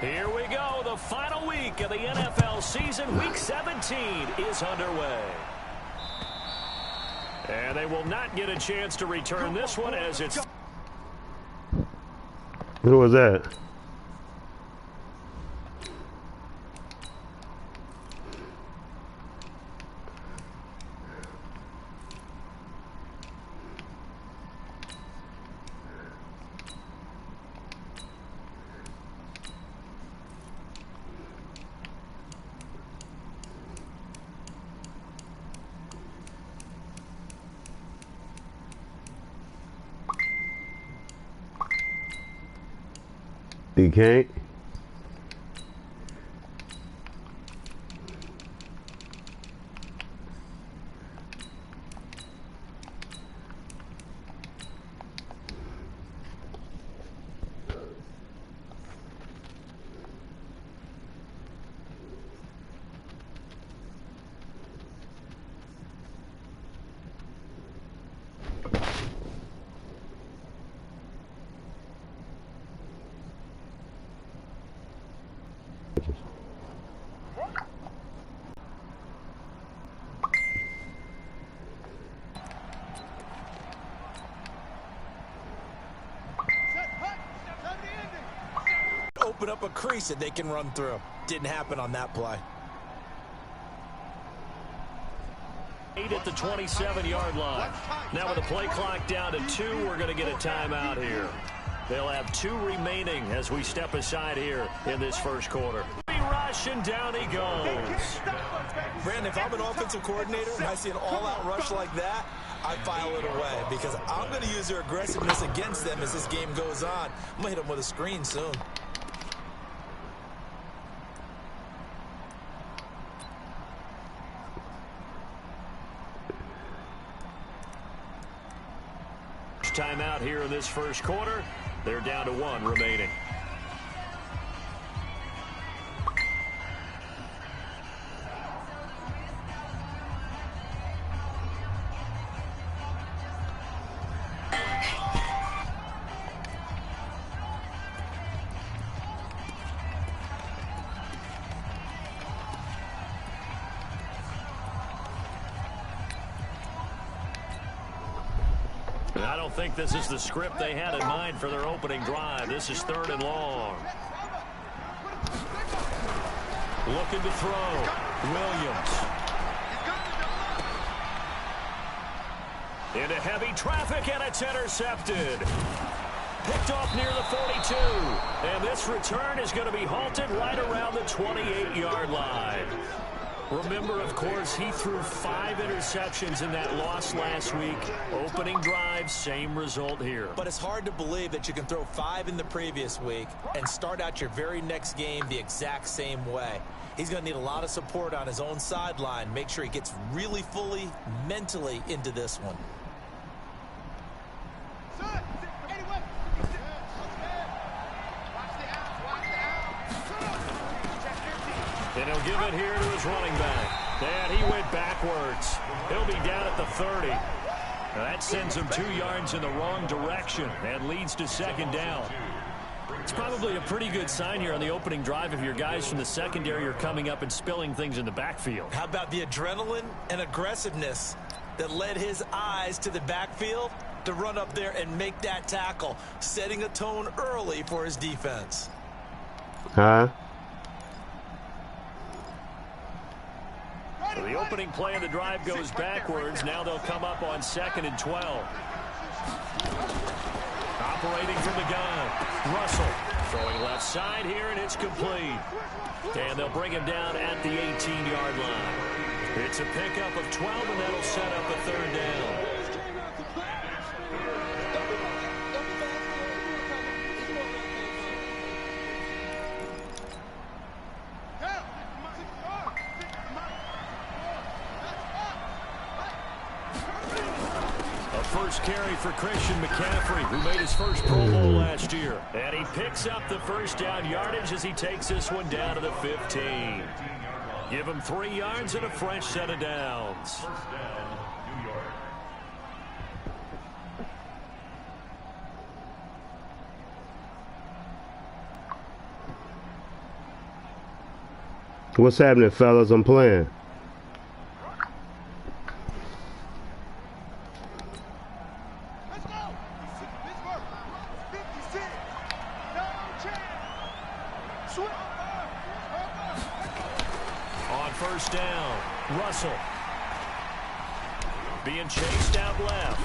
Here we go. The final week of the NFL season. Week 17 is underway. And they will not get a chance to return this one as it's... Who was that? You can't? Open up a crease that they can run through. Didn't happen on that play. 8 at the 27-yard line. Now with the play clock down to 2, we're going to get a timeout here. They'll have 2 remaining as we step aside here in this first quarter. Rush, and down he goes. Brandon, if I'm an offensive coordinator and I see an all-out rush like that, I file it away because I'm going to use their aggressiveness against them as this game goes on. I'm going to hit them with a screen soon. Timeout here in this first quarter. They're down to 1 remaining. I don't think this is the script they had in mind for their opening drive. This is 3rd and long. Looking to throw. Williams. Into heavy traffic, and it's intercepted. Picked off near the 42. And this return is going to be halted right around the 28-yard line. Remember, of course, he threw 5 interceptions in that loss last week. Opening drive, same result here. But it's hard to believe that you can throw 5 in the previous week and start out your very next game the exact same way. He's going to need a lot of support on his own sideline. Make sure he gets really fully, mentally into this one. And he'll give it here to his running back. And he went backwards. He'll be down at the 30. Now that sends him 2 yards in the wrong direction and leads to 2nd down. It's probably a pretty good sign here on the opening drive if your guys from the secondary are coming up and spilling things in the backfield. How about the adrenaline and aggressiveness that led his eyes to the backfield to run up there and make that tackle, setting a tone early for his defense. So the opening play of the drive goes backwards. Now they'll come up on 2nd and 12. Operating from the gun. Russell throwing left side here, and it's complete. And they'll bring him down at the 18-yard line. It's a pickup of 12, and that'll set up a 3rd down. First carry for Christian McCaffrey, who made his first Pro Bowl last year. And he picks up the 1st down yardage as he takes this one down to the 15. Give him 3 yards and a fresh set of downs. What's happening, fellas? I'm playing. On first down, Russell. Being chased out left.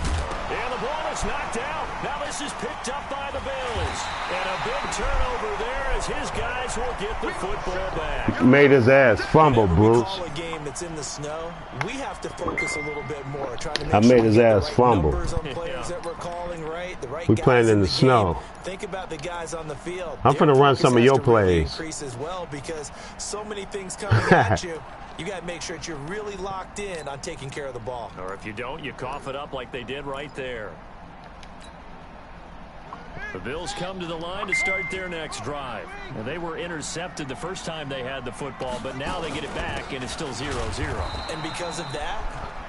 And the ball is knocked out. Now this is picked up by the Bills. And a big turnover there as his guys will get the football back. Made his ass fumble, Bruce. Call a game that's in the snow. We have to focus a little bit more. Trying to make I made his ass right fumble. numbers on players that we're calling, right? The right We guys playing in the game. snow. Think about the guys on the field. I'm finna run some of your plays. Increase as well because so many things coming at you. You got to make sure that you're really locked in on taking care of the ball. Or if you don't, you cough it up like they did right there. The Bills come to the line to start their next drive. Now, they were intercepted the first time they had the football, but now they get it back, and it's still 0-0. And because of that,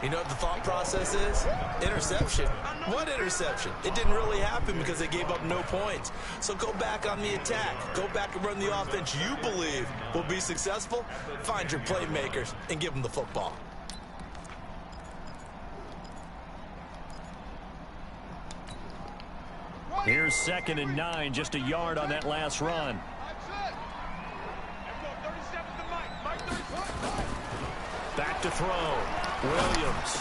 you know what the thought process is? Interception. What interception? It didn't really happen because they gave up no points. So go back on the attack. Go back and run the offense you believe will be successful. Find your playmakers and give them the football. Here's 2nd and 9, just a yard on that last run. Back to throw. Williams.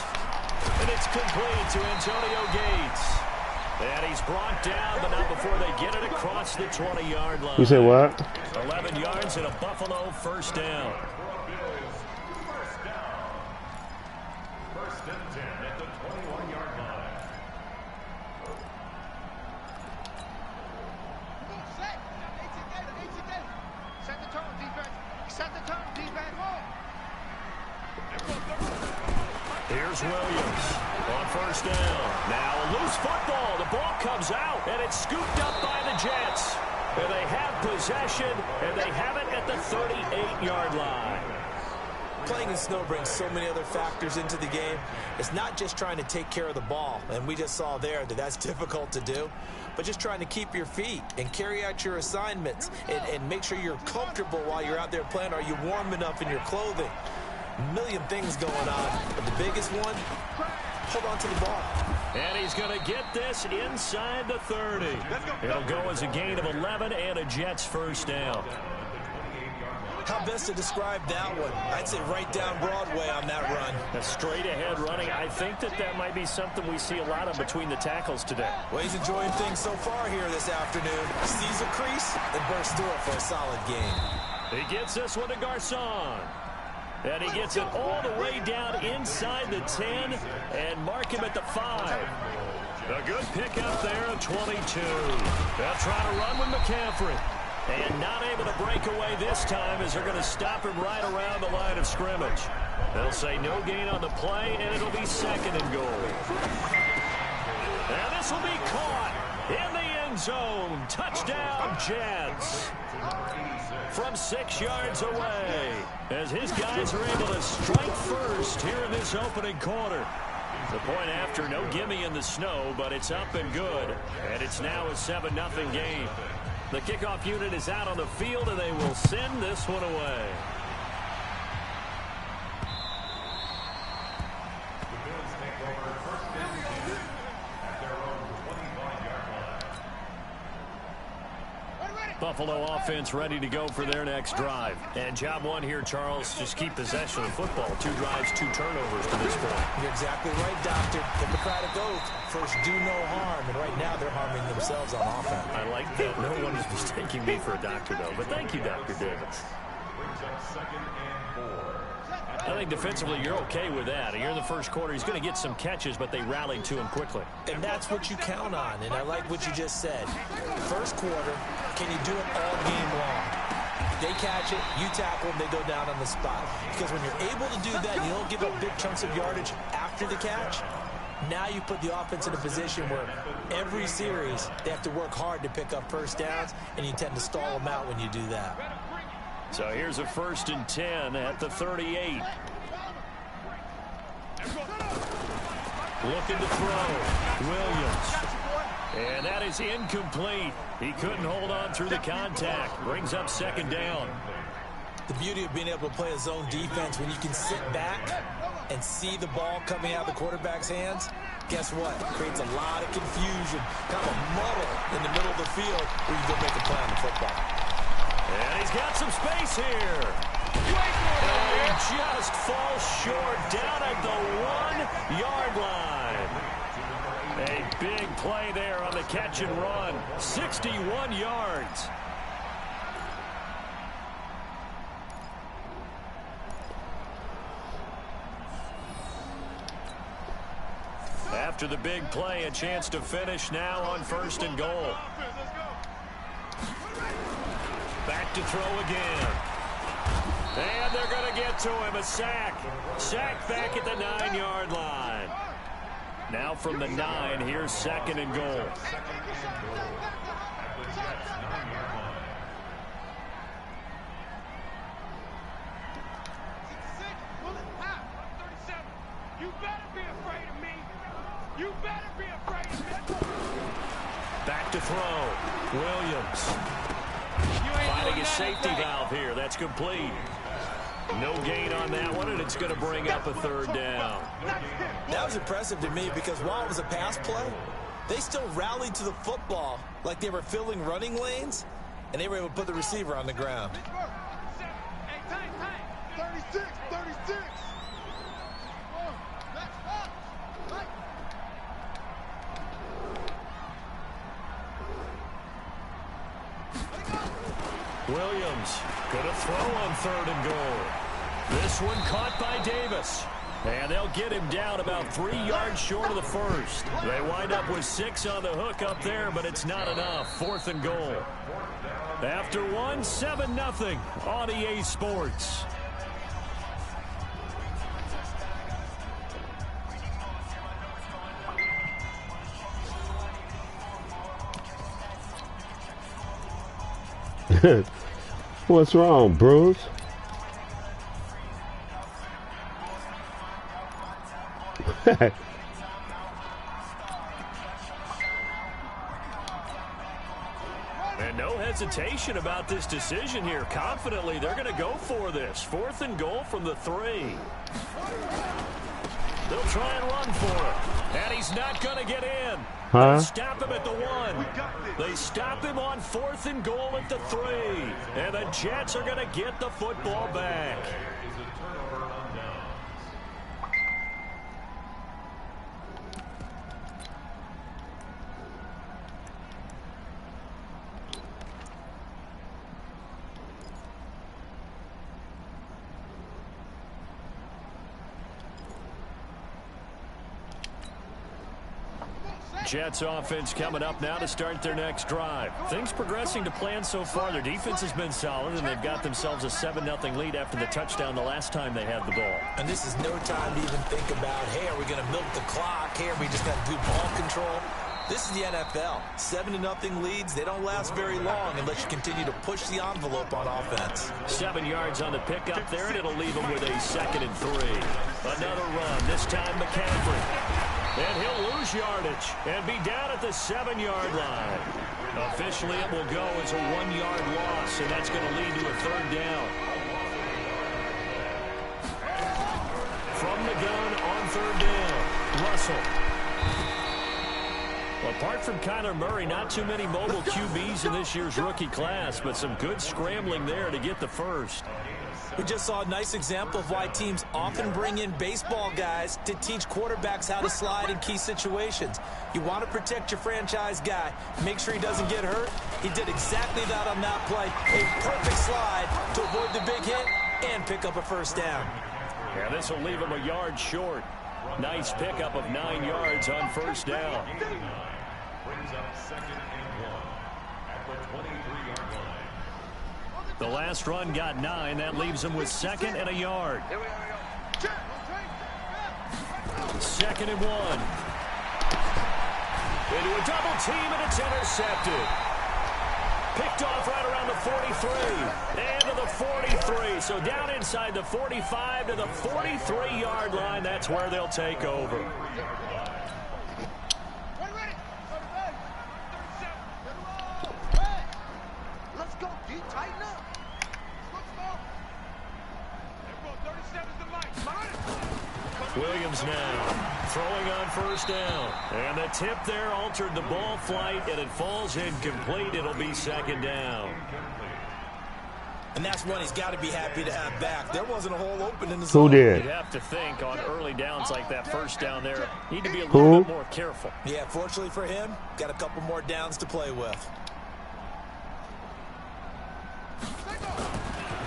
And it's complete to Antonio Gates. And he's brought down, but not before they get it across the 20-yard line. You say what? 11 yards and a Buffalo first down. First and 10 at the 21-yard line. Set the tone, defense. Set the tone, defense. Here's Williams on first down. Now a loose football. The ball comes out, and it's scooped up by the Jets. And they have possession, and they have it at the 38-yard line. Playing in snow brings so many other factors into the game. It's not just trying to take care of the ball, and we just saw there that that's difficult to do, but just trying to keep your feet and carry out your assignments and make sure you're comfortable while you're out there playing. Are you warm enough in your clothing? A million things going on, but the biggest one, hold on to the ball. And he's going to get this inside the 30. It'll go as a gain of 11 and a Jets first down. How best to describe that one? I'd say right down Broadway on that run. A straight-ahead running. I think that might be something we see a lot of between the tackles today. Well, he's enjoying things so far here this afternoon. Sees a crease and bursts through it for a solid gain. He gets this one to Garcon. And he gets it all the way down inside the 10 and mark him at the 5. A good pickup there at 22. They'll try to run with McCaffrey. And not able to break away this time as they're going to stop him right around the line of scrimmage. They'll say no gain on the play, and it'll be 2nd and goal. And this will be caught in the end zone. Touchdown, Jets. From 6 yards away, as his guys are able to strike first here in this opening quarter. The point after, no gimme in the snow, but it's up and good. And it's now a 7-0 game. The kickoff unit is out on the field, and they will send this one away. The Bills take over first and 10 at their own 25-yard line. Buffalo offense ready to go for their next drive. And job one here, Charles, just keep possession of the football. 2 drives, 2 turnovers to this point. You're exactly right, Doctor. Hippocratic oath. First, do no harm. And right now, they're harming themselves on offense. I like that. No one is mistaking me for a doctor, though. But thank you, Dr. Davis. Brings up 2nd and 4. I think defensively you're okay with that. Here in the first quarter, he's going to get some catches, but they rallied to him quickly. And that's what you count on. And I like what you just said. First quarter, can you do it all game long? They catch it, you tackle them, they go down on the spot. Because when you're able to do that, you don't give up big chunks of yardage after the catch. Now you put the offense in a position where every series they have to work hard to pick up first downs, and you tend to stall them out when you do that. So here's a 1st and 10 at the 38. Looking to throw. Williams. And that is incomplete. He couldn't hold on through the contact. Brings up 2nd down. The beauty of being able to play a zone defense when you can sit back and see the ball coming out of the quarterback's hands, guess what? It creates a lot of confusion, kind of a muddle in the middle of the field where you go make a play on the football. And he's got some space here. And he just falls short down at the 1-yard line. A big play there on the catch and run. 61 yards. After the big play, a chance to finish now on 1st and goal. Back to throw again. And they're going to get to him. A sack. Sack back at the 9-yard line. Now from the 9, here's 2nd and goal. You better be afraid of me. You better be afraid of me. Back to throw. Williams. Finding a safety valve here. That's complete. No gain on that one, and it's going to bring up a 3rd down. That was impressive to me because while it was a pass play, they still rallied to the football like they were filling running lanes, and they were able to put the receiver on the ground. Hey, time. 36. Williams going to throw on 3rd and goal. This one caught by Davis. And they'll get him down about 3 yards short of the 1st. They wind up with 6 on the hook up there, but it's not enough. 4th and goal. After one, 7-0 on EA Sports. What's wrong, Bruce? And no hesitation about this decision here. Confidently, they're going to go for this. 4th and goal from the 3. They'll try and run for it. And he's not going to get in. Huh? They stop him at the 1. They stop him on 4th and goal at the 3. And the Jets are going to get the football back. Jets offense coming up now to start their next drive. Things progressing to plan so far. Their defense has been solid, and they've got themselves a 7-0 lead after the touchdown the last time they had the ball. And this is no time to even think about, hey, are we going to milk the clock? Hey, are we just going to do ball control? This is the NFL. 7-0 leads, they don't last very long unless you continue to push the envelope on offense. 7 yards on the pickup there, and it'll leave them with a 2nd and 3. Another run, this time McCaffrey. And he'll lose yardage and be down at the 7-yard line. Officially, it will go as a 1-yard loss, and that's going to lead to a 3rd down. From the gun on 3rd down, Russell. Well, apart from Kyler Murray, not too many mobile QBs in this year's rookie class, but some good scrambling there to get the 1st. We just saw a nice example of why teams often bring in baseball guys to teach quarterbacks how to slide in key situations. You want to protect your franchise guy. Make sure he doesn't get hurt. He did exactly that on that play. A perfect slide to avoid the big hit and pick up a 1st down. Yeah, this will leave him a yard short. Nice pickup of 9 yards on 1st down. Brings up 2nd and 1 at the 23-yard line. The last run got 9. That leaves him with 2nd and a yard. 2nd and 1. Into a double team, and it's intercepted. Picked off right around the 43. And to the 43. So down inside the 45 to the 43-yard line. That's where they'll take over. Williams now throwing on first down. And the tip there altered the ball flight, and it falls incomplete. It'll be second down. And that's one he's got to be happy to have back. There wasn't a hole open in the zone. Who did? You'd have to think on early downs like that first down there, need to be a little bit more careful. Yeah, fortunately for him, got a couple more downs to play with.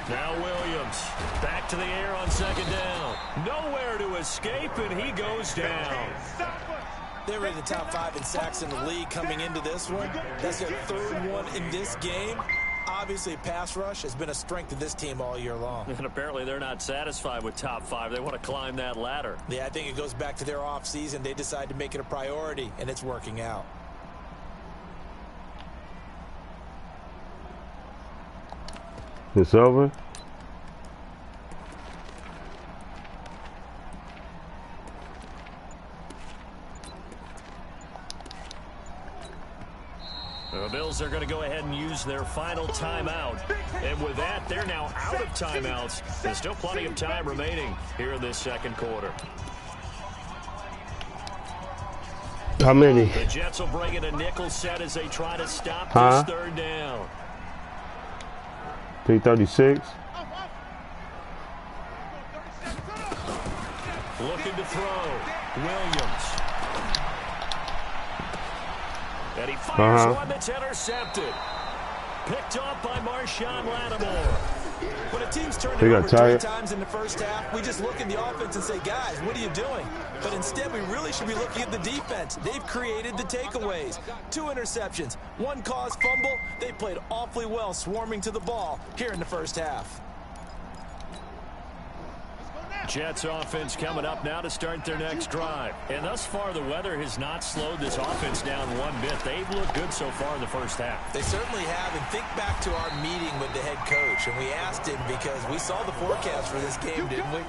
Now Williams back to the air on second down. Nowhere to escape, and he goes down. They were in the top 5 in sacks in the league coming into this one. That's their third one in this game. Obviously, pass rush has been a strength of this team all year long. And apparently they're not satisfied with top 5. They want to climb that ladder. Yeah, I think it goes back to their offseason. They decided to make it a priority, and it's working out. It's over. The Bills are going to go ahead and use their final timeout. And with that, they're now out of timeouts. There's still plenty of time remaining here in this second quarter. How many? The Jets will bring in a nickel set as they try to stop this third down. 336. Looking to throw. Williams. And he fires one that's intercepted. Picked off by Marshawn Lattimore. When a team's turned it over 3 times in the first half, we just look at the offense and say, guys, what are you doing? But instead, we really should be looking at the defense. They've created the takeaways. 2 interceptions, 1 caused fumble. They played awfully well swarming to the ball here in the first half. Jets offense coming up now to start their next drive. And thus far, the weather has not slowed this offense down one bit. They've looked good so far in the first half. They certainly have. And think back to our meeting with the head coach. And we asked him because we saw the forecast for this game, didn't we?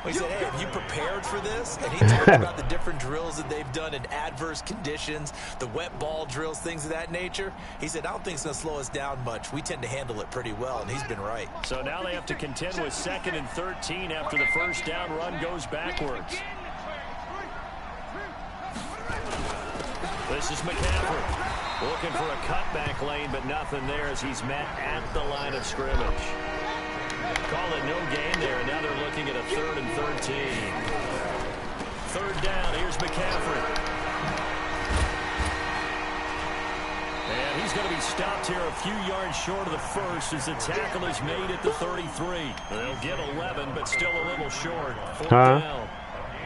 We said, hey, have you prepared for this? And he talked about the different drills that they've done in adverse conditions, the wet ball drills, things of that nature. He said, I don't think it's going to slow us down much. We tend to handle it pretty well, and he's been right. So now they have to contend with 2nd and 13 after the first down run goes backwards. This is McCaffrey looking for a cutback lane, but nothing there as he's met at the line of scrimmage. Call it no gain there, and now they're looking at a 3rd and 13. 3rd down, here's McCaffrey. And he's going to be stopped here a few yards short of the first as the tackle is made at the 33. They'll get 11, but still a little short. 4th down.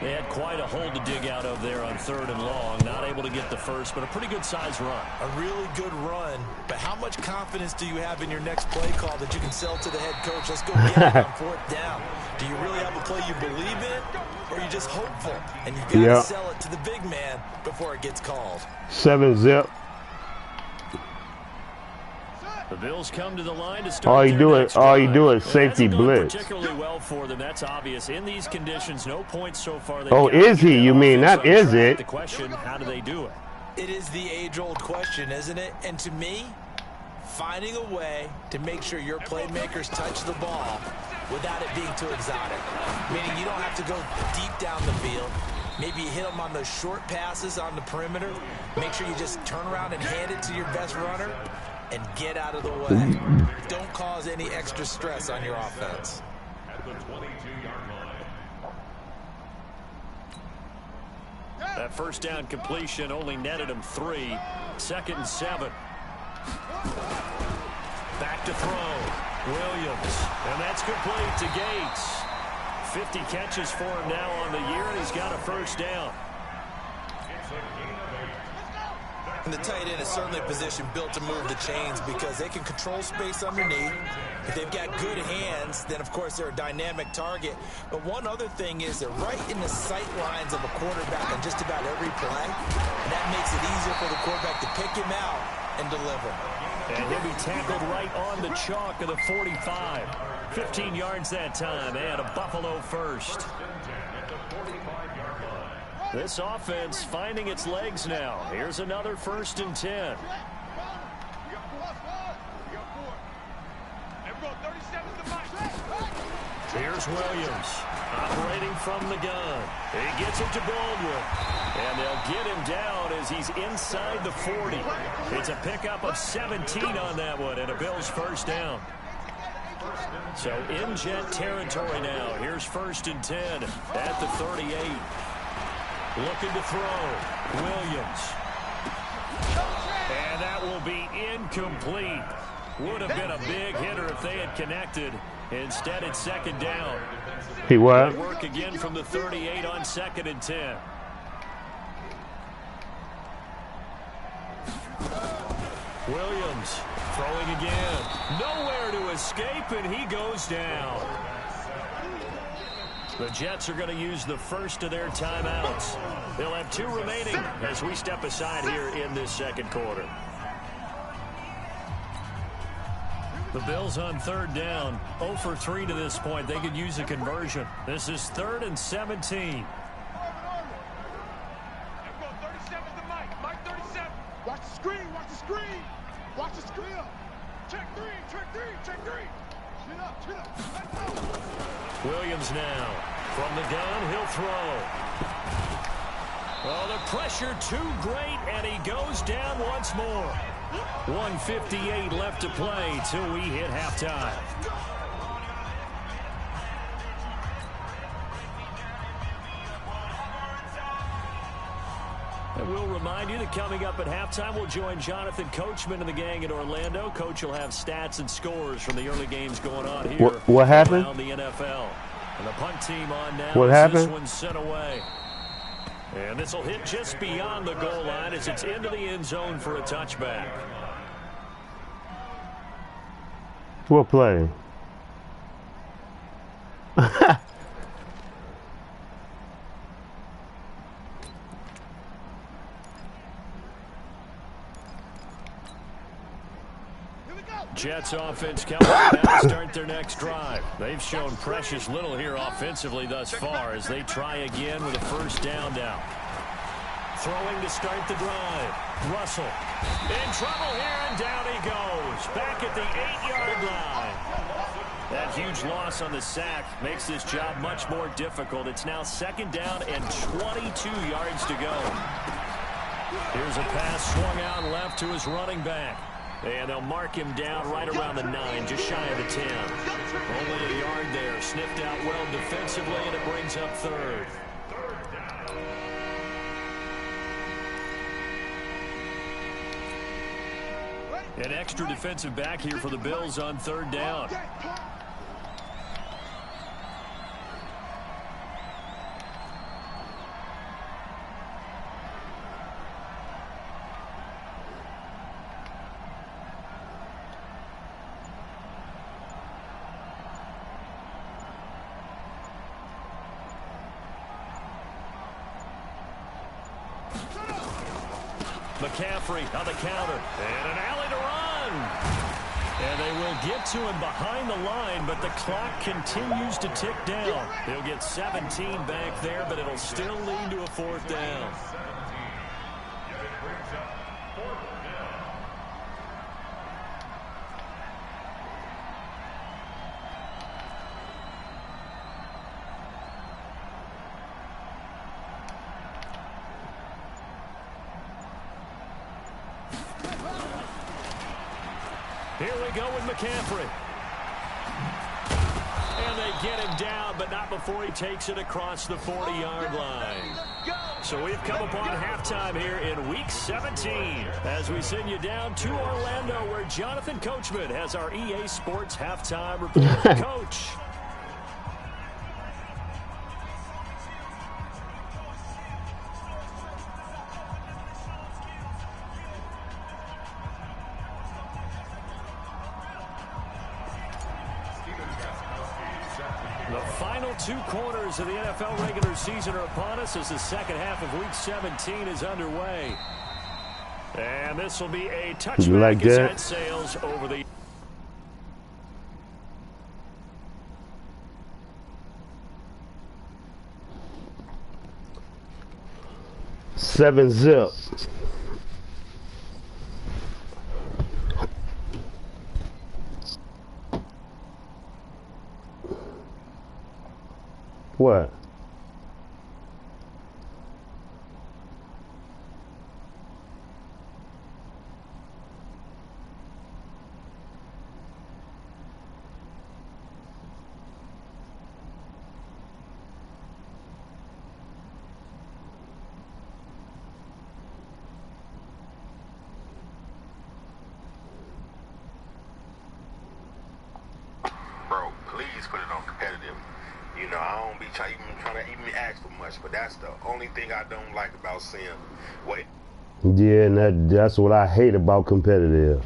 They had quite a hole to dig out of there on 3rd and long. Not able to get the first, but a pretty good-sized run. A really good run. But how much confidence do you have in your next play call that you can sell to the head coach? Let's go get it on 4th down. Do you really have a play you believe in, or are you just hopeful? And you've got to sell it to the big man before it gets called. 7-zip. The Bills come to the line to start. All you do is safety blitz. Particularly well for them. That's obvious. In these conditions, no points so far. Is he? You mean that is it? The question: how do they do it? It is the age-old question, isn't it? And to me, finding a way to make sure your playmakers touch the ball without it being too exotic. Meaning you don't have to go deep down the field. Maybe you hit them on those short passes on the perimeter. Make sure you just turn around and hand it to your best runner and get out of the way. Don't cause any extra stress on your offense. At the 22-yard line. That first down completion only netted him 3. 2nd and 7. Back to throw. Williams. And that's complete to Gates. 50 catches for him now on the year, and he's got a first down. And the tight end is certainly a position built to move the chains because they can control space underneath. If they've got good hands, then of course they're a dynamic target. But one other thing is they're right in the sight lines of a quarterback on just about every play. And that makes it easier for the quarterback to pick him out and deliver. And he'll be tackled right on the chalk of the 45. 15 yards that time, and a Buffalo first. This offense finding its legs now. Here's another 1st and 10. Here's Williams. Operating from the gun. He gets it to Baldwin. And they'll get him down as he's inside the 40. It's a pickup of 17 on that one and a Bills first down. So in Jet territory now. Here's 1st and 10 at the 38. Looking to throw. Williams. And that will be incomplete. Would have been a big hitter if they had connected. Instead, it's 2nd down. He what? They work again from the 38 on 2nd and 10. Williams throwing again. Nowhere to escape, and he goes down. The Jets are going to use the first of their timeouts. They'll have 2 remaining as we step aside here in this 2nd quarter. The Bills on 3rd down. 0 for 3 to this point. They could use a conversion. This is 3rd and 17. Watch the screen, watch the screen. Watch the screen. Check 3, check 3. Chin up. Let's go. Williams now. From the gun, he'll throw. Well, the pressure too great, and he goes down once more. 1:58 left to play till we hit halftime. And we'll remind you that coming up at halftime, we'll join Jonathan Coachman and the gang in Orlando. Coach will have stats and scores from the early games going on here. What happened? Around the NFL. And the punt team on now. What happened? This one's sent away. And this will hit just beyond the goal line as it's into the end zone for a touchback. What play? Jets offense coming out to start their next drive. They've shown precious little here offensively thus far as they try again with a 1st down now. Throwing to start the drive. Russell in trouble here, and down he goes. Back at the 8-yard line. That huge loss on the sack makes this job much more difficult. It's now 2nd down and 22 yards to go. Here's a pass swung out left to his running back. And they'll mark him down right around the 9, just shy of the 10. Only a yard there. Sniffed out well defensively, and it brings up 3rd. An extra defensive back here for the Bills on 3rd down. McCaffrey on the counter. And an alley to run. And they will get to him behind the line, but the clock continues to tick down. They'll get 17 back there, but it'll still lead to a 4th down. Here we go with McCaffrey. And they get him down, but not before he takes it across the 40-yard line. So we've come upon halftime here in Week 17 as we send you down to Orlando where Jonathan Coachman has our EA Sports halftime report. Coach. The final 2 quarters of the NFL regular season are upon us as the 2nd half of Week 17 is underway. And this will be a touchback like as that? head sails over the... Seven zip. What? Bro, please put it on competitive. You know, I don't be trying to even ask for much, but that's the only thing I don't like about seeing. Wait. Yeah, and that's what I hate about competitive.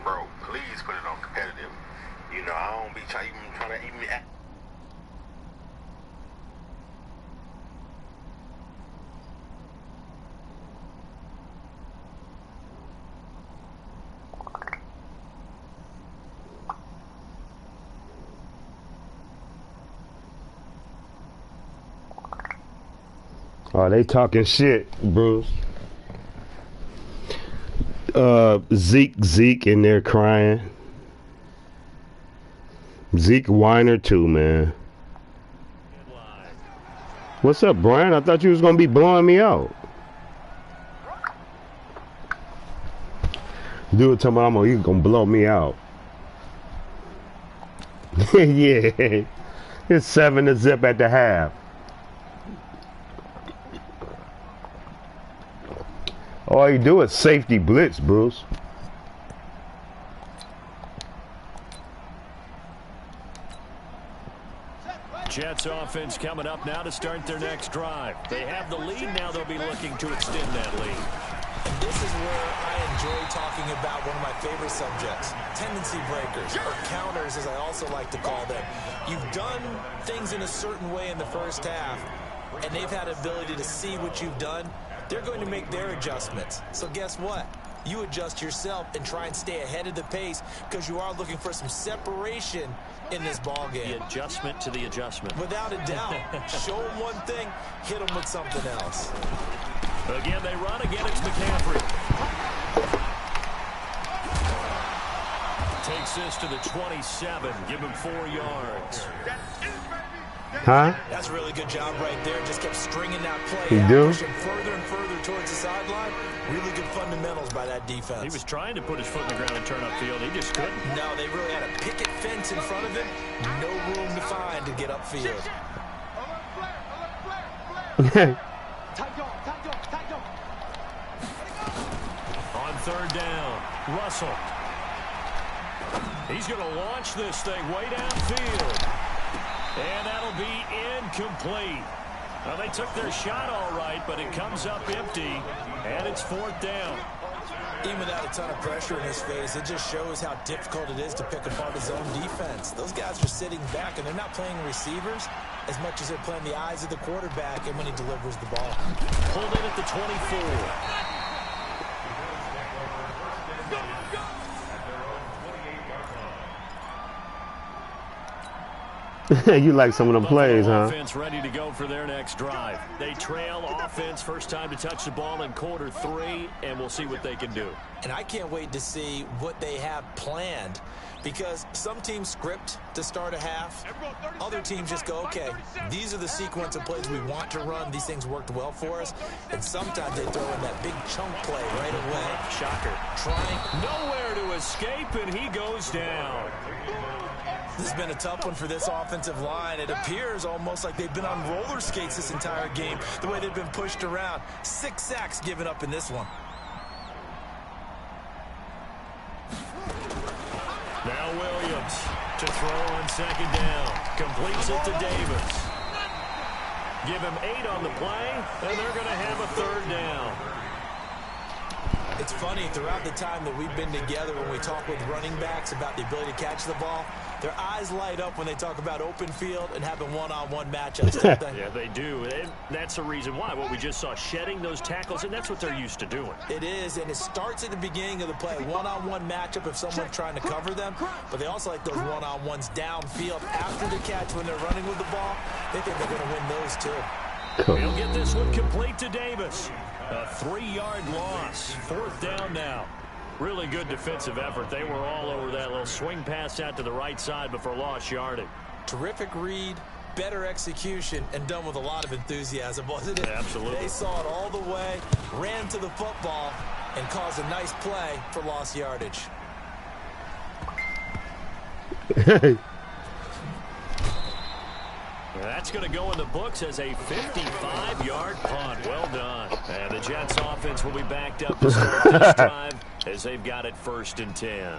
Bro, please put it on competitive. You know, I don't be trying to even ask. Oh, they talking shit, Bruce. Zeke in there crying. Zeke whiner too, man. What's up, Brian? I thought you was gonna be blowing me out. Dude, tell me you gonna blow me out. Yeah, it's 7-0 at the half. All you do is safety blitz, Bruce. Jets offense coming up now to start their next drive. They have the lead. Now they'll be looking to extend that lead. And this is where I enjoy talking about one of my favorite subjects, tendency breakers, or counters as I also like to call them. You've done things in a certain way in the first half, and they've had ability to see what you've done. They're going to make their adjustments. So guess what? You adjust yourself and try and stay ahead of the pace because you are looking for some separation in this ball game. The adjustment to the adjustment. Without a doubt. Show them one thing, hit them with something else. Again, they run. Again, it's McCaffrey. Takes this to the 27. Give him 4 yards. Huh? That's a really good job right there. Just kept stringing that play You out, do? pushing further and further towards the sideline. Really good fundamentals by that defense. He was trying to put his foot in the ground and turn upfield. He just couldn't. No, they really had a picket fence in front of him. No room to find to get upfield. On 3rd down, Russell. He's going to launch this thing way downfield. And that'll be incomplete. Well, they took their shot all right, but it comes up empty, and it's 4th down. Even without a ton of pressure in his face, it just shows how difficult it is to pick apart his own defense. Those guys are sitting back, and they're not playing receivers as much as they're playing the eyes of the quarterback and when he delivers the ball. Pulled in at the 24. You like some of them plays, huh? Offense ready to go for their next drive. They trail offense, first time to touch the ball in quarter 3, and we'll see what they can do. And I can't wait to see what they have planned, because some teams script to start a half. Other teams just go, okay, these are the sequence of plays we want to run. These things worked well for us. And sometimes they throw in that big chunk play right away. Shocker. Trying nowhere to escape, and he goes down. This has been a tough one for this offensive line. It appears almost like they've been on roller skates this entire game, the way they've been pushed around. 6 sacks given up in this one. Now Williams to throw on 2nd down. Completes it to Davis. Give him 8 on the play, and they're going to have a 3rd down. It's funny, throughout the time that we've been together, when we talk with running backs about the ability to catch the ball, their eyes light up when they talk about open field and having one-on-one matchups, don't they? Yeah, they do. And that's the reason why. What we just saw, shedding those tackles, and that's what they're used to doing. It is, and it starts at the beginning of the play. One-on-one matchup if someone's trying to cover them, but they also like those one-on-ones downfield after the catch when they're running with the ball. They think they're going to win those, too. He'll get this one complete to Davis. A 3-yard loss. 4th down now. Really good defensive effort. They were all over that little swing pass out to the right side before lost yardage. Terrific read, better execution, and done with a lot of enthusiasm, wasn't it? Absolutely. They saw it all the way, ran to the football, and caused a nice play for lost yardage. That's going to go in the books as a 55-yard punt. Well done. And the Jets offense will be backed up to start this drive as they've got it 1st and 10.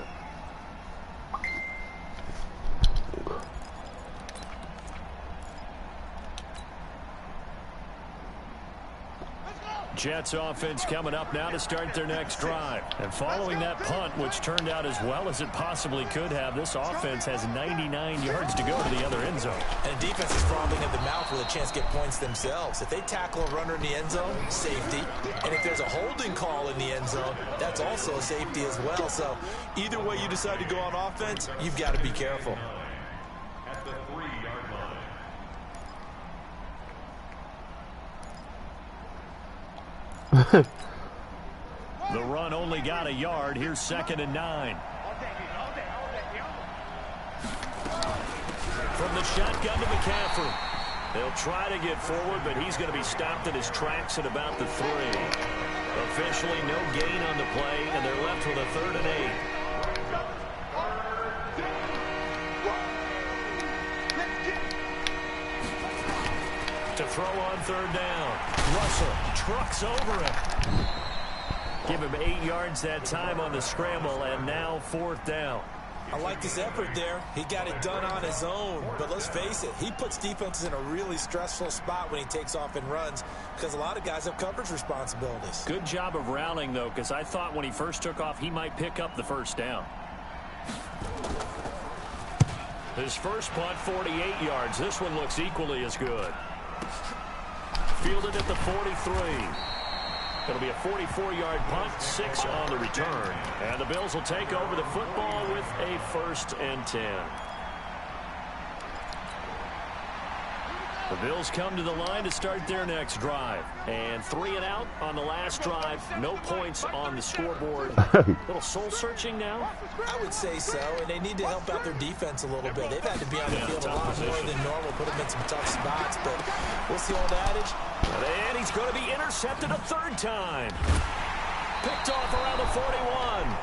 Jets offense coming up now to start their next drive. And following that punt, which turned out as well as it possibly could have, this offense has 99 yards to go to the other end zone. And defense is frothing at the mouth with a chance to get points themselves. If they tackle a runner in the end zone, safety. And if there's a holding call in the end zone, that's also a safety as well. So either way you decide to go on offense, you've got to be careful. At the 3-yard line. The run only got a yard. Here's 2nd and 9. From the shotgun to McCaffrey. They'll try to get forward, but he's going to be stopped in his tracks at about the 3. Officially no gain on the play, and they're left with a 3rd and 8. To throw on 3rd down. Russell trucks over him. Give him 8 yards that time on the scramble, and now 4th down. I like his effort there. He got it done on his own. But let's face it, he puts defenses in a really stressful spot when he takes off and runs because a lot of guys have coverage responsibilities. Good job of rallying, though, because I thought when he first took off, he might pick up the 1st down. His first punt, 48 yards. This one looks equally as good. Fielded at the 43. It'll be a 44-yard punt, 6 on the return. And the Bills will take over the football with a 1st and 10. The Bills come to the line to start their next drive. And 3 and out on the last drive. No points on the scoreboard. A little soul-searching now? I would say so, and they need to help out their defense a little bit. They've had to be on the field a lot more than normal, put them in some tough spots, but what's the old adage? And he's going to be intercepted a 3rd time. Picked off around the 41.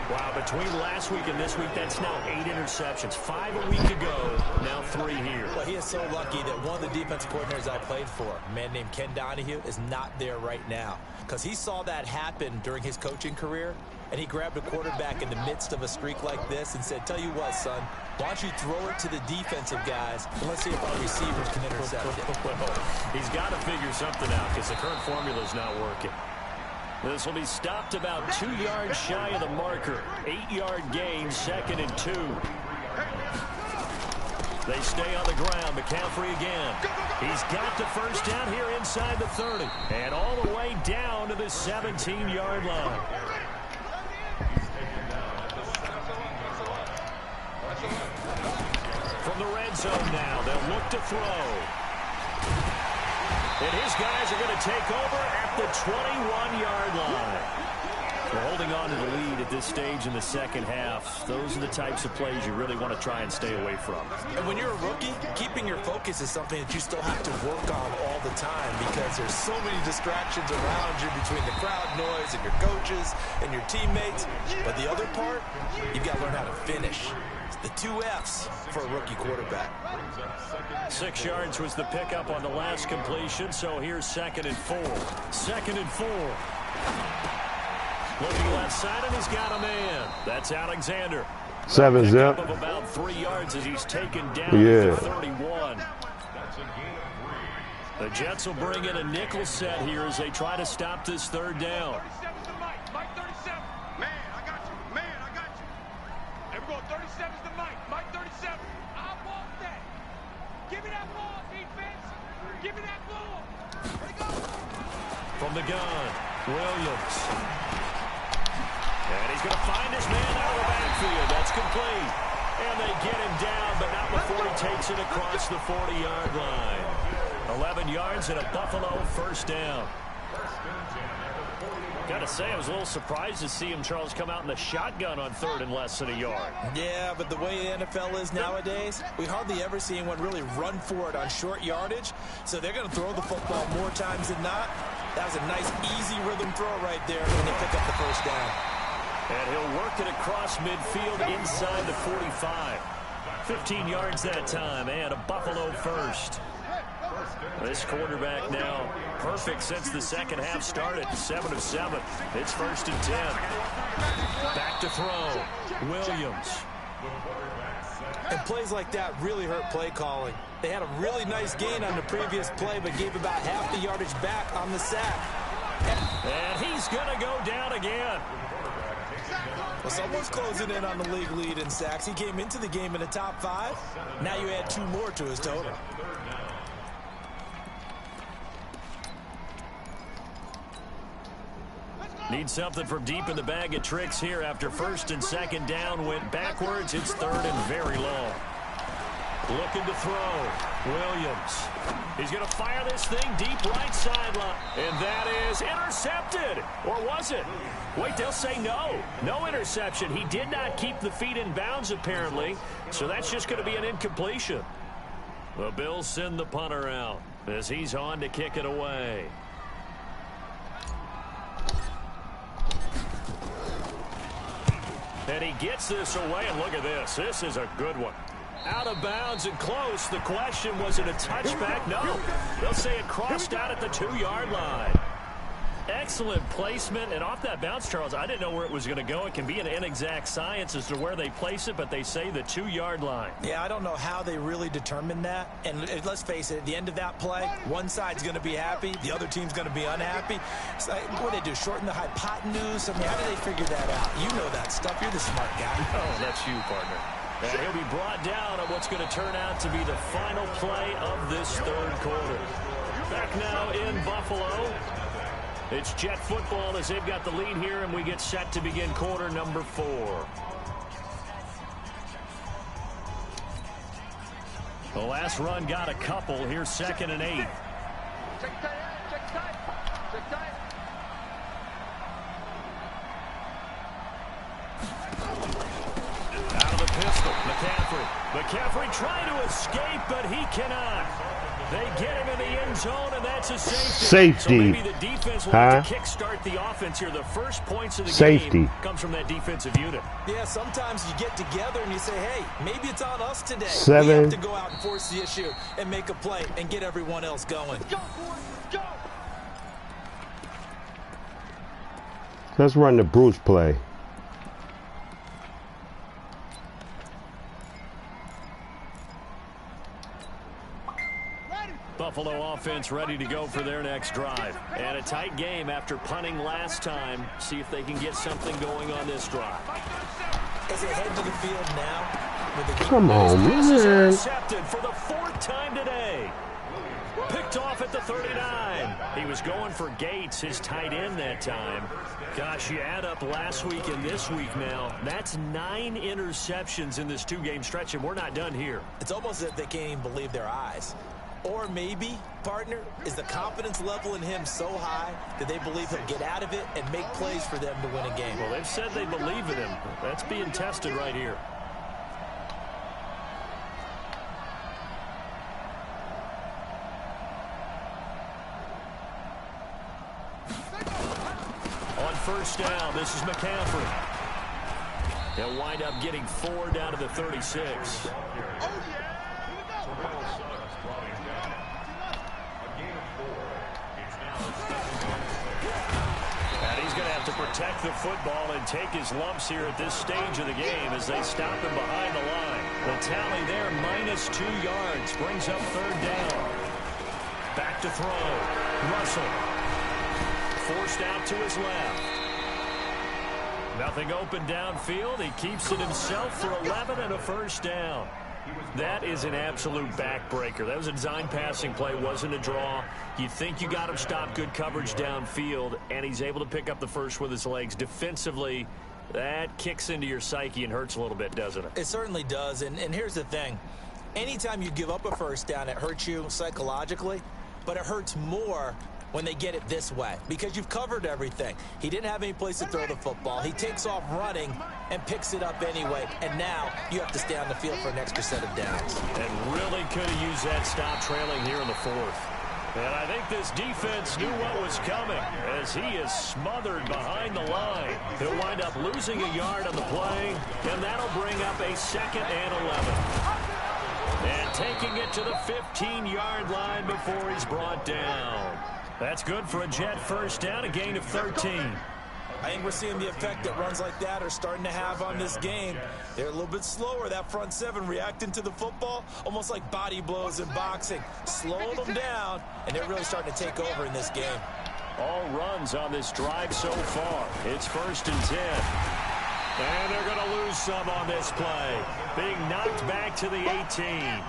Wow, between last week and this week, that's now 8 interceptions. 5 a week ago, now 3 here. Well, he is so lucky that one of the defense coordinators I played for, a man named Ken Donahue, is not there right now. Because he saw that happen during his coaching career, and he grabbed a quarterback in the midst of a streak like this and said, tell you what, son, why don't you throw it to the defensive guys, and let's see if our receivers can intercept it. Well, he's got to figure something out because the current formula is not working. This will be stopped about 2 yards shy of the marker. 8-yard gain, 2nd and 2. They stay on the ground. McCaffrey again. He's got the 1st down here inside the 30. And all the way down to the 17-yard line. From the red zone now, they'll look to throw. And his guys are going to take over at the 21-yard line. We're holding on to the lead at this stage in the 2nd half. Those are the types of plays you really want to try and stay away from. And when you're a rookie, keeping your focus is something that you still have to work on all the time because there's so many distractions around you between the crowd noise and your coaches and your teammates. But the other part, you've got to learn how to finish. The 2 F's for a rookie quarterback. 6 yards was the pickup on the last completion, so here's 2nd and 4. 2nd and 4. Looking left side, and he's got a man. That's Alexander. 7 zip. Of about 3 yards as he's taken down to 31. The Jets will bring in a nickel set here as they try to stop this 3rd down. From the gun, Williams. And he's going to find his man out of the backfield. That's complete. And they get him down, but not before he takes it across the 40-yard line. 11 yards and a Buffalo 1st down. Gotta say, I was a little surprised to see him, Charles, come out in the shotgun on 3rd and less than a yard. Yeah, but the way the NFL is nowadays, we hardly ever see anyone really run for it on short yardage. So they're going to throw the football more times than not. That was a nice, easy rhythm throw right there, and they pick up the first down. And he'll work it across midfield inside the 45. 15 yards that time, and a Buffalo first. This quarterback now perfect since the second half started. 7 of 7. It's 1st and 10. Back to throw. Williams. And plays like that really hurt play calling. They had a really nice gain on the previous play, but gave about half the yardage back on the sack. And he's going to go down again. Well, someone's closing in on the league lead in sacks. He came into the game in the top 5. Now you add 2 more to his total. Need something from deep in the bag of tricks here after 1st and 2nd down went backwards. It's 3rd and very long. Looking to throw. Williams. He's going to fire this thing deep right sideline. And that is intercepted. Or was it? Wait, they'll say no. No interception. He did not keep the feet in bounds, apparently. So that's just going to be an incompletion. The Bills send the punter out as he's on to kick it away. And he gets this away, and look at this. This is a good one. Out of bounds and close. The question, was it a touchback? No. They'll say it crossed out at the 2-yard line. Excellent placement, and off that bounce, Charles, I didn't know where it was going to go. It can be an inexact science as to where they place it, but they say the 2-yard line. Yeah, I don't know how they really determined that. And let's face it, at the end of that play, one side's going to be happy, the other team's going to be unhappy. So what do they do, shorten the hypotenuse? I mean, how do they figure that out? You know that stuff. You're the smart guy. Oh, that's you, partner. And he'll be brought down on what's going to turn out to be the final play of this 3rd quarter. Back now in Buffalo. It's Jet football as they've got the lead here, and we get set to begin quarter number 4. The last run got a couple. Here's 2nd and 8. Out of the pistol, McCaffrey trying to escape, but he cannot. They get him in the end zone, and that's a safety. So maybe the defense will have to kickstart the offense here. The first points of the game comes from that defensive unit. Yeah, sometimes you get together and you say, hey, maybe it's on us today. 7. We have to go out and force the issue and make a play and get everyone else going. Go, boys, go! Let's run the Bruce play. Buffalo offense ready to go for their next drive. And a tight game after punting last time. See if they can get something going on this drive. As they head to the field now. Come on, man. Intercepted for the 4th time today. Picked off at the 39. He was going for Gates, his tight end that time. Gosh, you add up last week and this week now. That's 9 interceptions in this 2-game stretch, and we're not done here. It's almost as if they can't even believe their eyes. Or maybe, partner, is the confidence level in him so high that they believe he'll get out of it and make plays for them to win a game. Well, they've said they believe in him. That's being tested right here. On 1st down, this is McCaffrey. He'll wind up getting 4 down to the 36. To protect the football and take his lumps here at this stage of the game as they stop him behind the line. The tally there, -2 yards, brings up 3rd down. Back to throw. Russell. Forced out to his left. Nothing open downfield. He keeps it himself for 11 and a 1st down. That is an absolute backbreaker. That was a design passing play, wasn't a draw. You think you got him stopped, good coverage downfield, and he's able to pick up the first with his legs. Defensively, that kicks into your psyche and hurts a little bit, doesn't it? It certainly does, and here's the thing. Anytime you give up a 1st down, it hurts you psychologically, but it hurts more when they get it this way because you've covered everything. He didn't have any place to throw the football. He takes off running and picks it up anyway, and now you have to stay on the field for an extra set of downs. And really could have used that stop trailing here in the fourth. And I think this defense knew what was coming as he is smothered behind the line. He'll wind up losing a yard on the play, and that'll bring up a 2nd and 11. And taking it to the 15-yard line before he's brought down. That's good for a Jet first down, a gain of 13. I think we're seeing the effect that runs like that are starting to have on this game. They're a little bit slower, that front seven, reacting to the football, almost like body blows in boxing, slowing them down, and they're really starting to take over in this game. All runs on this drive so far. It's 1st and 10. And they're going to lose some on this play. Being knocked back to the 18.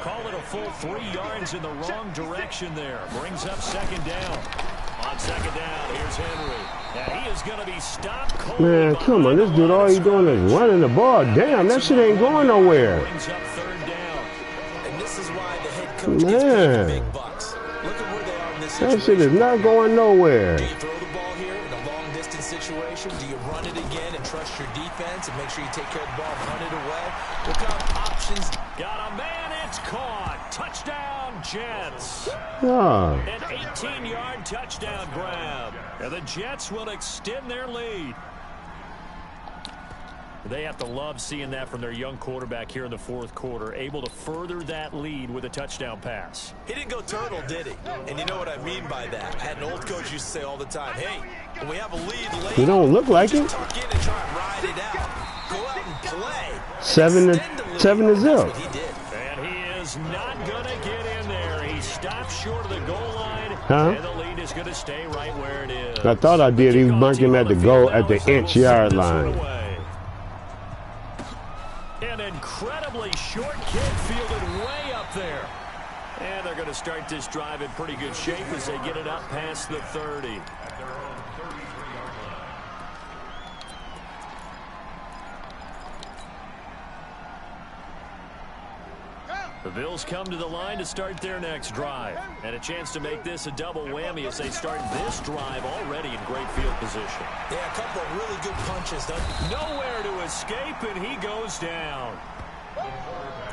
Call it a full 3 yards in the wrong direction there. Brings up 2nd down. On 2nd down, here's Henry. Now he is going to be stopped cold. Man, come on. This dude, all he's doing is running the ball. Damn, that shit ain't going nowhere. Brings up 3rd down. And this is why the head coach gets paid big bucks. Look at where they are in this situation. That shit is not going nowhere. Do you throw the ball here in a long-distance situation? Do you run it again and trust your defense and make sure you take care of the ball and run it away? What kind of options? Got a man, it's caught. Touchdown, Jets. Yeah. An 18-yard touchdown grab. And the Jets will extend their lead. They have to love seeing that from their young quarterback here in the 4th quarter, able to further that lead with a touchdown pass. He didn't go turtle, did he? And you know what I mean by that. I had an old coach used to say all the time, hey, when we have a lead late, He don't look like it. tuck in and try and ride it out. Go out and play. 7 to 0. That's what he did. And he is not going to get in there. He stops short of the goal line, Huh? and the lead is going to stay right where it is. I thought I did. He was marking at the goal at the inch-yard line. An incredibly short kick fielded way up there. And they're going to start this drive in pretty good shape as they get it up past the 30. The Bills come to the line to start their next drive. And a chance to make this a double whammy as they start this drive already in great field position. Yeah, a couple of really good punches. Nowhere to escape, and he goes down.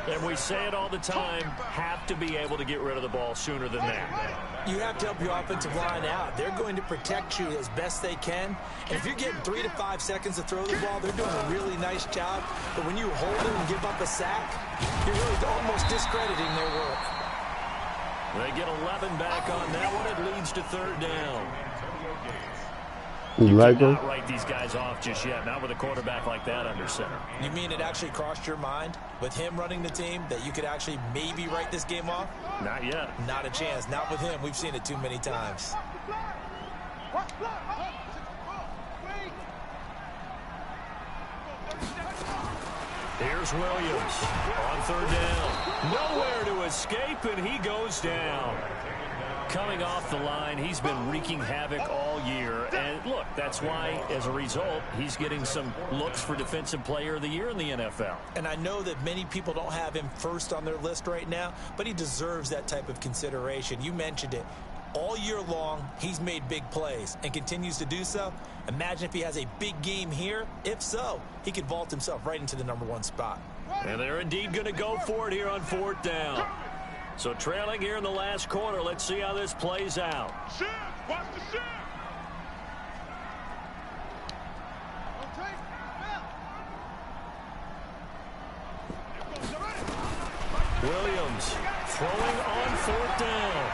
And we say it all the time, have to be able to get rid of the ball sooner than that. You have to help your offensive line out. They're going to protect you as best they can. And if you're getting 3 to 5 seconds to throw the ball, they're doing a really nice job. But when you hold them and give up a sack, you're really almost discrediting their work. They get 11 back on that one. It leads to 3rd down. You like him? Not write these guys off just yet. Not with a quarterback like that under center. You mean it actually crossed your mind with him running the team that you could actually maybe write this game off? Not yet. Not a chance. Not with him. We've seen it too many times. Here's Williams on 3rd down. Nowhere to escape, and he goes down. Coming off the line, he's been wreaking havoc all year. And look, that's why, as a result, he's getting some looks for Defensive Player of the Year in the NFL. And I know that many people don't have him first on their list right now, but he deserves that type of consideration. You mentioned it. All year long, he's made big plays and continues to do so. Imagine if he has a big game here. If so, he could vault himself right into the #1 spot. And they're indeed going to go for it here on 4th down. So trailing here in the last quarter, let's see how this plays out. Shift! Watch the shift! Williams throwing on 4th down.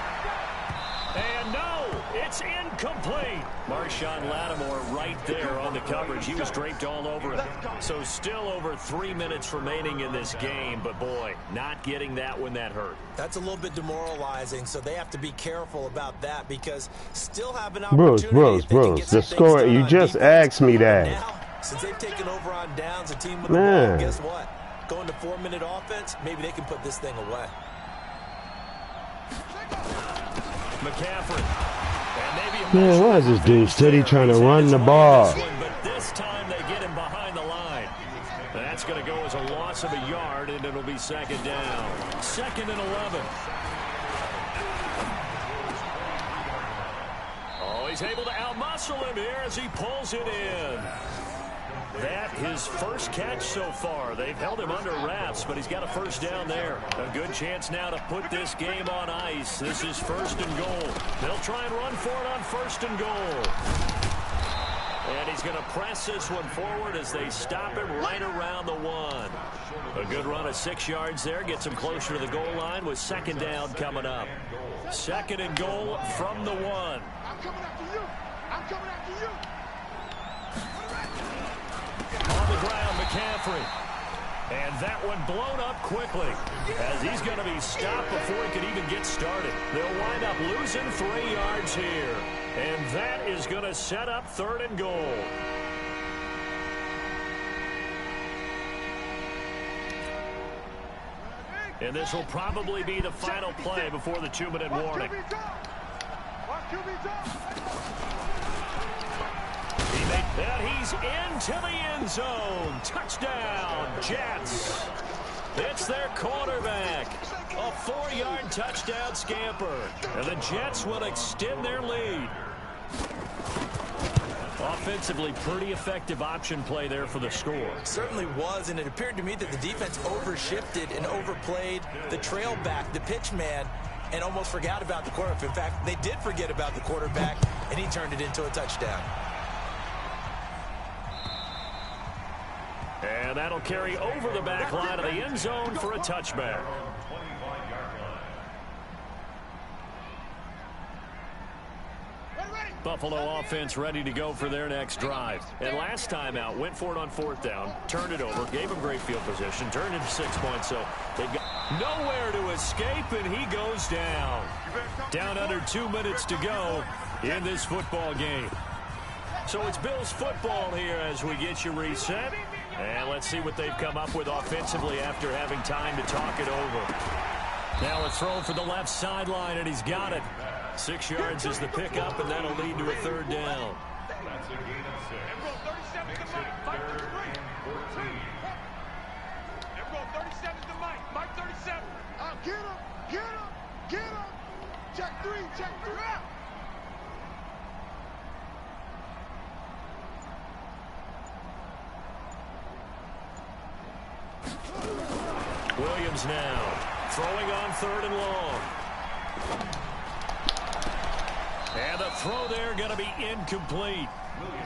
And no, it's incomplete. Marshawn Lattimore right there on the coverage. He was draped all over it. So still over 3 minutes remaining in this game. But, boy, not getting that when that hurt. That's a little bit demoralizing, so they have to be careful about that because still have an opportunity. Bruce, the score, you just asked me that. Now, since they've taken over on downs, a team with the ball, guess what? Going to 4-minute offense, maybe they can put this thing away. McCaffrey. Man, why is this dude steady trying to run the ball? But this time they get him behind the line. That's going to go as a loss of a yard, and it'll be 2nd down. 2nd and 11. he's able to outmuscle him here as he pulls it in. That his first catch so far. They've held him under wraps, but he's got a first down there. A good chance now to put this game on ice. This is 1st and goal. They'll try and run for it on 1st and goal. And he's going to press this one forward as they stop him right around the 1. A good run of 6 yards there. Gets him closer to the goal line with 2nd down coming up. 2nd and goal from the 1. I'm coming after you. I'm coming after you. On the ground, McCaffrey. And that one blown up quickly as he's going to be stopped before he could even get started. They'll wind up losing 3 yards here. And that is going to set up 3rd and goal. And this will probably be the final play before the 2-minute warning. And he's into the end zone. Touchdown, Jets. It's their quarterback. A 4-yard touchdown scamper. And the Jets will extend their lead. Offensively, pretty effective option play there for the score. Certainly was, and it appeared to me that the defense overshifted and overplayed the trail back, the pitch man, and almost forgot about the quarterback. In fact, they did forget about the quarterback, and he turned it into a touchdown. And that'll carry over the back line of the end zone for a touchback. Buffalo offense ready to go for their next drive. And last time out, went for it on 4th down, turned it over, gave him great field position, turned into 6 points. So they've got nowhere to escape, and he goes down. Down under 2 minutes to go in this football game. So it's Bills football here as we get you reset. And let's see what they've come up with offensively after having time to talk it over. Now a throw for the left sideline, and he's got it. 6 yards is the pickup, and that'll lead to a 3rd down. That's a gain of 6. 37 to Mike. Mike 37. Get him. Get him. Get him. Check 3. Check 3 out. Williams now throwing on 3rd and long. And the throw there going to be incomplete.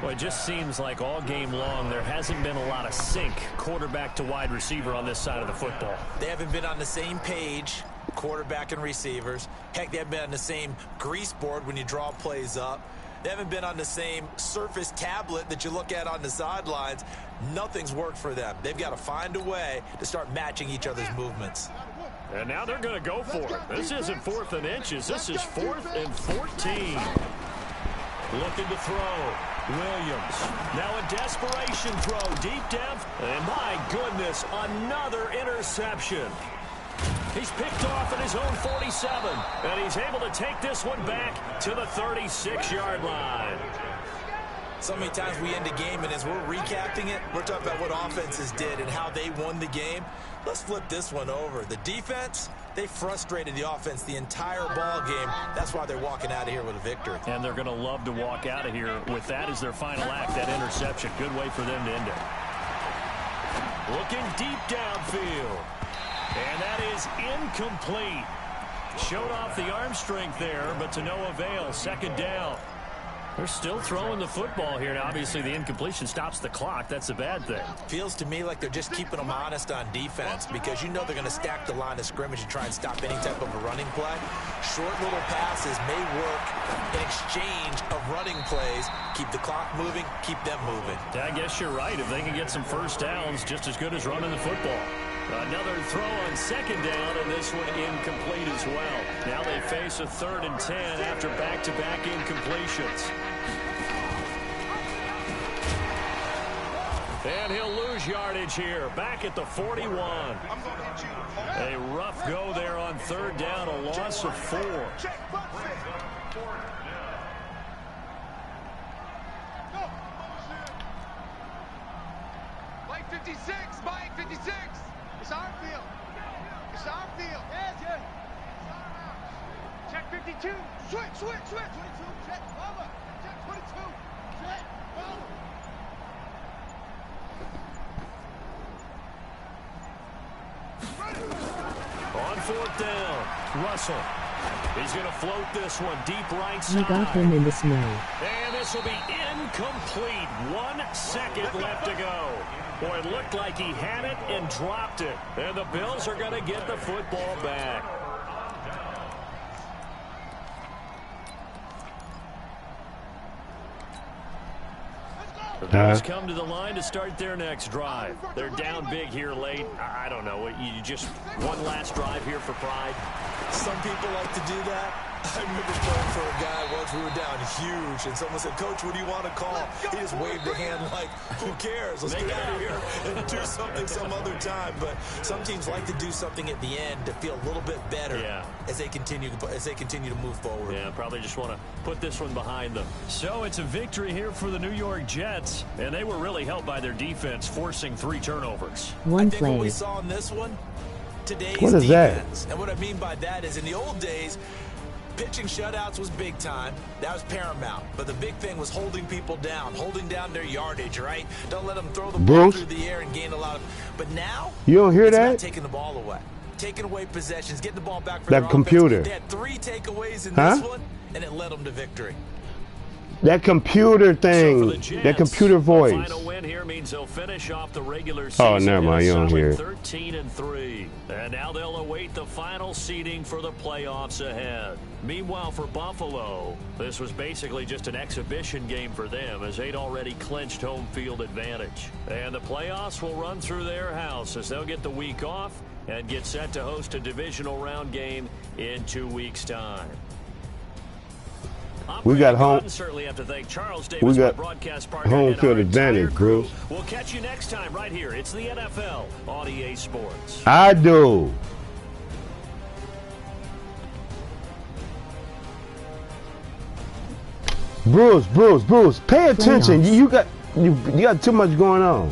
Well, it just seems like all game long there hasn't been a lot of sync quarterback to wide receiver on this side of the football. They haven't been on the same page, quarterback and receivers. Heck, they haven't been on the same grease board when you draw plays up. They haven't been on the same Surface tablet that you look at on the sidelines. Nothing's worked for them. They've got to find a way to start matching each other's movements. And now they're going to go for it. This isn't 4th and inches. This is 4th and 14. Looking to throw. Williams. Now a desperation throw deep down. And my goodness, another interception. He's picked off at his own 47. And he's able to take this one back to the 36-yard line. So many times we end a game, and as we're recapping it, we're talking about what offenses did and how they won the game. Let's flip this one over. The defense, they frustrated the offense the entire ball game. That's why they're walking out of here with a victory. And they're going to love to walk out of here with that as their final act, that interception. Good way for them to end it. Looking deep downfield. And that is incomplete. Showed off the arm strength there, but to no avail. 2nd down. They're still throwing the football here. Now, obviously, the incompletion stops the clock. That's a bad thing. Feels to me like they're just keeping them honest on defense because you know they're going to stack the line of scrimmage and try and stop any type of a running play. Short little passes may work in exchange of running plays. Keep the clock moving, keep them moving. I guess you're right. If they can get some first downs, just as good as running the football. Another throw on 2nd down, and this one incomplete as well. Now they face a 3rd and 10 after back-to-back incompletions. And he'll lose yardage here, back at the 41. A rough go there on 3rd down, a loss of 4. Mike 56, Mike 56. It's our field. It's our field. Yes, yes. Check 52. Switch. 22. Check. Over. Check. 4th down. Russell. He's going to float this one deep right side. You got him in the snow. And this will be incomplete. 1 second left to go. Boy, it looked like he had it and dropped it. And the Bills are going to get the football back. The Bills come to the line to start their next drive. They're down big here late. I don't know. You just one last drive here for pride. Some people like to do that. I remember playing for a guy once. We were down huge, and someone said, "Coach, what do you want to call?" He just waved a hand like, "Who cares? Let's get out of here and do something some other time." But some teams like to do something at the end to feel a little bit better as they continue to move forward. Yeah, probably just want to put this one behind them. So it's a victory here for the New York Jets, and they were really helped by their defense, forcing 3 turnovers. One I think play. what we saw in this one, today's What is defense. And what I mean by that is in the old days, pitching shutouts was big time. That was paramount. But the big thing was holding people down, holding down their yardage, right? Don't let them throw the ball through the air and gain a lot of... But now, you don't hear it's that? not taking the ball away. Taking away possessions, getting the ball back for that their computer. offense. They had 3 takeaways in this one, and it led them to victory. That computer thing, So Jets, that computer voice. The final win here means they'll finish off the regular season. Oh, never mind, you don't hear it. 13-3, and now they'll await the final seeding for the playoffs ahead. Meanwhile, for Buffalo, this was basically just an exhibition game for them, as they'd already clinched home field advantage. And the playoffs will run through their house as they'll get the week off and get set to host a divisional round game in 2 weeks' time. We got home. Certainly have to thank Charles Davis, We got broadcast partner, home and field our advantage, entire crew. Bruce. We'll catch you next time right here. It's the NFL on EA Sports. I do. Bruce, pay attention. You got too much going on.